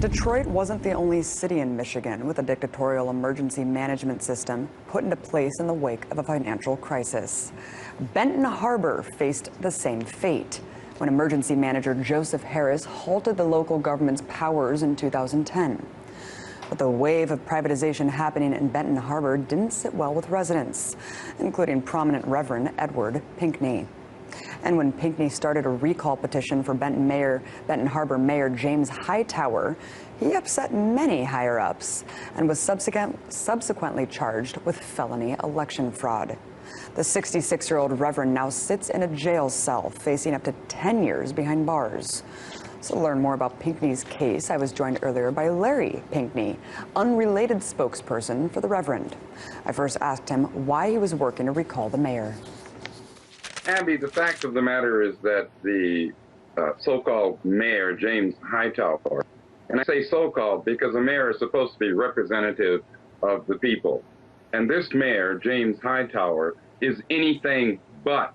Detroit wasn't the only city in Michigan with a dictatorial emergency management system put into place in the wake of a financial crisis. Benton Harbor faced the same fate when emergency manager Joseph Harris halted the local government's powers in 2010. But the wave of privatization happening in Benton Harbor didn't sit well with residents, including prominent Reverend Edward Pinkney. And when Pinkney started a recall petition for Benton Harbor Mayor James Hightower, he upset many higher-ups and was subsequently charged with felony election fraud. The 66-year-old Reverend now sits in a jail cell, facing up to 10 years behind bars. So to learn more about Pinkney's case, I was joined earlier by Larry Pinkney, unrelated spokesperson for the Reverend. I first asked him why he was working to recall the mayor. Abby, the fact of the matter is that the so-called mayor, James Hightower, and I say so-called because a mayor is supposed to be representative of the people. And this mayor, James Hightower, is anything but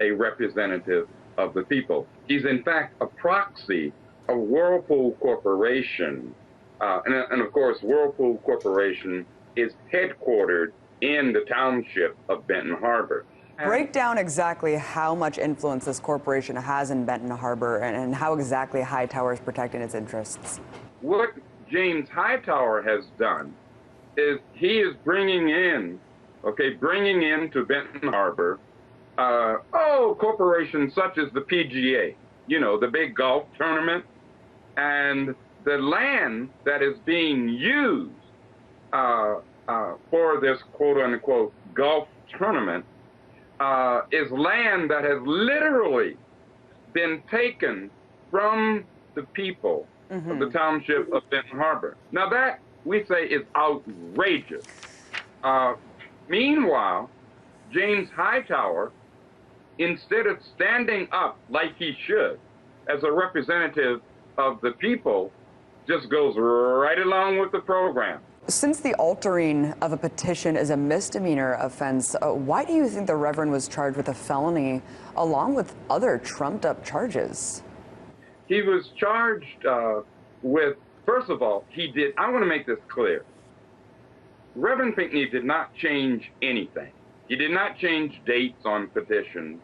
a representative of the people. He's in fact a proxy of Whirlpool Corporation. And of course, Whirlpool Corporation is headquartered in the township of Benton Harbor. Break down exactly how much influence this corporation has in Benton Harbor and how exactly Hightower is protecting its interests. What James Hightower has done is he is bringing in to Benton Harbor, corporations such as the PGA, you know, the big golf tournament, and the land that is being used for this quote-unquote golf tournament is land that has literally been taken from the people of the township of Benton Harbor. Now that, we say, is outrageous. Meanwhile, James Hightower, instead of standing up like he should as a representative of the people, just goes right along with the program. Since the altering of a petition is a misdemeanor offense, why do you think the Reverend was charged with a felony along with other trumped-up charges? He was charged with, first of all, I want to make this clear. Reverend Pinkney did not change anything. He did not change dates on petitions.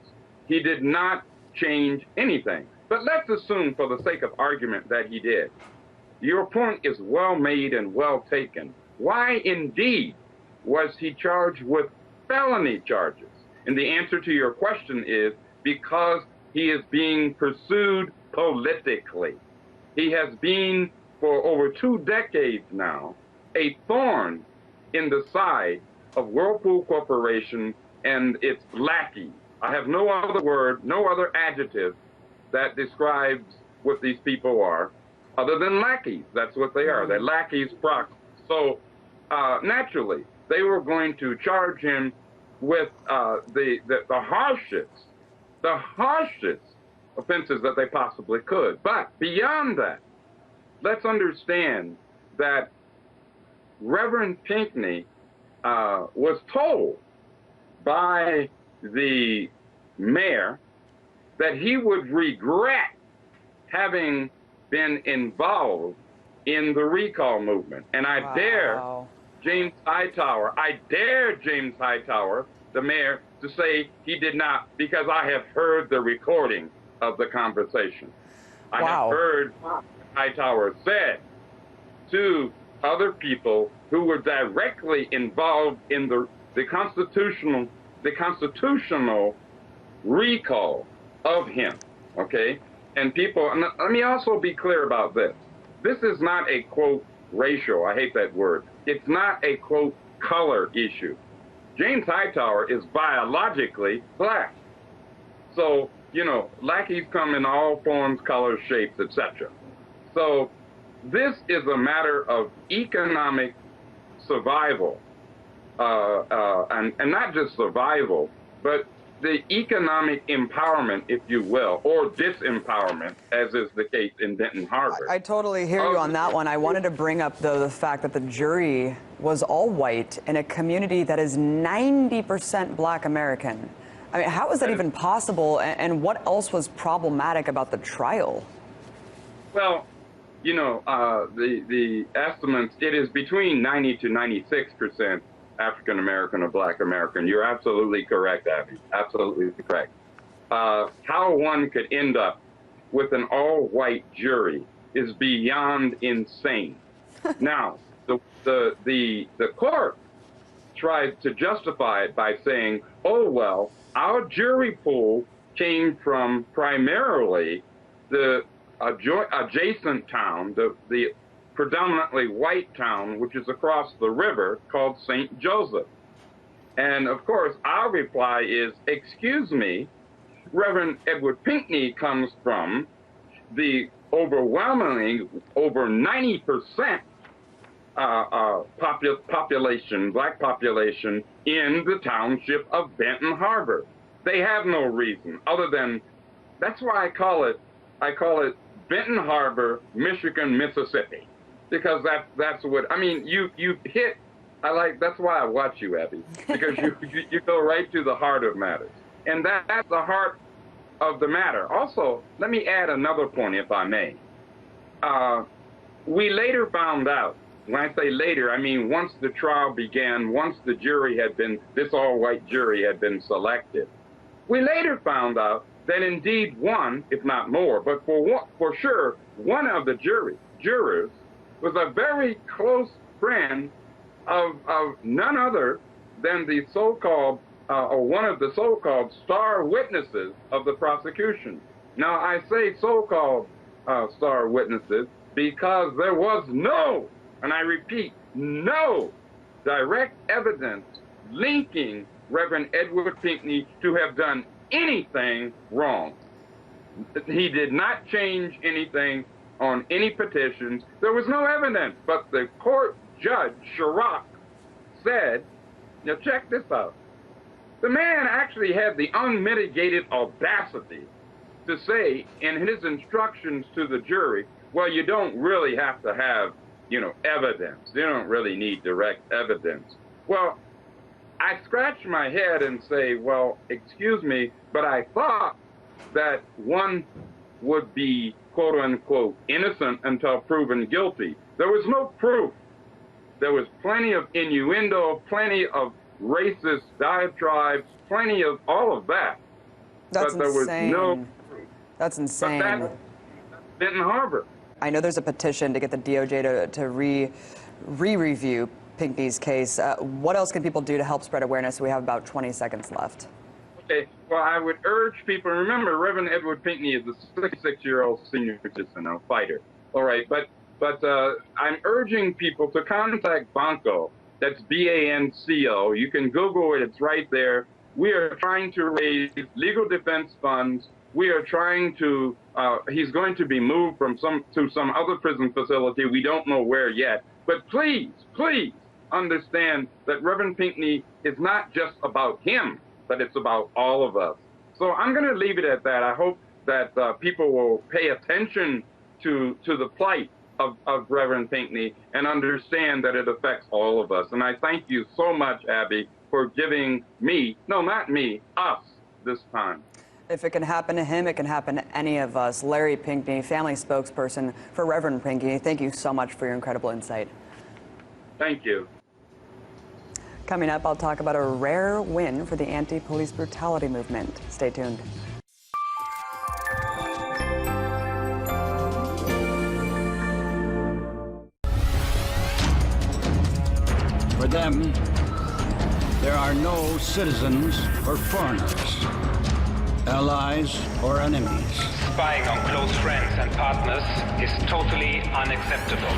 He did not change anything. But let's assume, for the sake of argument, that he did. Your point is well made and well taken. Why indeed was he charged with felony charges? And the answer to your question is because he is being pursued politically. He has been, for over 2 decades now, a thorn in the side of Whirlpool Corporation and its lackeys. I have no other word, no other adjective that describes what these people are, other than lackeys. That's what they are. They're lackeys proxies. So naturally, they were going to charge him with the harshest offenses that they possibly could. But beyond that, let's understand that Reverend Pinkney was told by the mayor that he would regret having been involved in the recall movement. And I dare James Hightower, the mayor, to say he did not, because I have heard the recording of the conversation. I have heard Hightower said to other people who were directly involved in the constitutional recall of him, okay? And people, and let me also be clear about this. This is not a, quote, racial, I hate that word. It's not a, quote, color issue. James Hightower is biologically black. So, you know, lackeys come in all forms, colors, shapes, etc. So this is a matter of economic survival, and not just survival, but the economic empowerment, if you will, or disempowerment, as is the case in Benton Harbor. I totally hear you on that one. I wanted to bring up, though, the fact that the jury was all white in a community that is 90% Black American. I mean, how is that even possible, and what else was problematic about the trial? Well, the estimates, it is between 90 to 96% African American or Black American. You're absolutely correct, Abby. Absolutely correct. How one could end up with an all-white jury is beyond insane. Now, the court tried to justify it by saying, oh, well, our jury pool came from primarily the adjacent town, the predominantly white town, which is across the river, called St. Joseph. And of course, our reply is, excuse me, Reverend Edward Pinkney comes from the overwhelmingly over 90% population, Black population in the township of Benton Harbor. They have no reason other than, that's why I call it Benton Harbor, Michigan, Mississippi, because that's what, I mean, you hit, that's why I watch you, Abby, because you go right to the heart of matters. And that's the heart of the matter. Also, let me add another point, if I may. We later found out, when I say later, I mean once the trial began, once the jury had been, this all-white jury had been selected, we later found out that indeed one, if not more, but for sure, one of the jurors was a very close friend of none other than the so-called, or one of the so-called star witnesses of the prosecution. Now, I say so-called star witnesses because there was no, and I repeat, no direct evidence linking Reverend Edward Pinkney to have done anything wrong. He did not change anything on any petitions. There was no evidence, but the court judge, Chirac, said, now check this out. The man actually had the unmitigated audacity to say in his instructions to the jury, well, you don't really have to have, evidence. You don't really need direct evidence. Well, I scratch my head and say, well, excuse me, but I thought that one would be, quote unquote, innocent until proven guilty. There was no proof. There was plenty of innuendo, plenty of racist diatribes, plenty of all of that. That's but there insane. was no proof. That's insane. But that's Benton Harbor. I know there's a petition to get the DOJ to re-review Pinkney's case. What else can people do to help spread awareness? We have about 20 seconds left. Okay, well, I would urge people, remember, Reverend Edward Pinkney is a 66-year-old senior citizen, a fighter. All right, but I'm urging people to contact Banco. That's B-A-N-C-O. You can Google it, it's right there. We are trying to raise legal defense funds. We are trying to, he's going to be moved from to some other prison facility. We don't know where yet. But please, please understand that Reverend Pinkney is not just about him, but it's about all of us. So I'm going to leave it at that. I hope that people will pay attention to the plight of Reverend Pinkney and understand that it affects all of us. And I thank you so much, Abby, for giving me, no, not me, us, this time. If it can happen to him, it can happen to any of us. Larry Pinkney, family spokesperson for Reverend Pinkney, thank you so much for your incredible insight. Thank you. Coming up, I'll talk about a rare win for the anti-police brutality movement. Stay tuned. For them, there are no citizens or foreigners, allies or enemies. Spying on close friends and partners is totally unacceptable.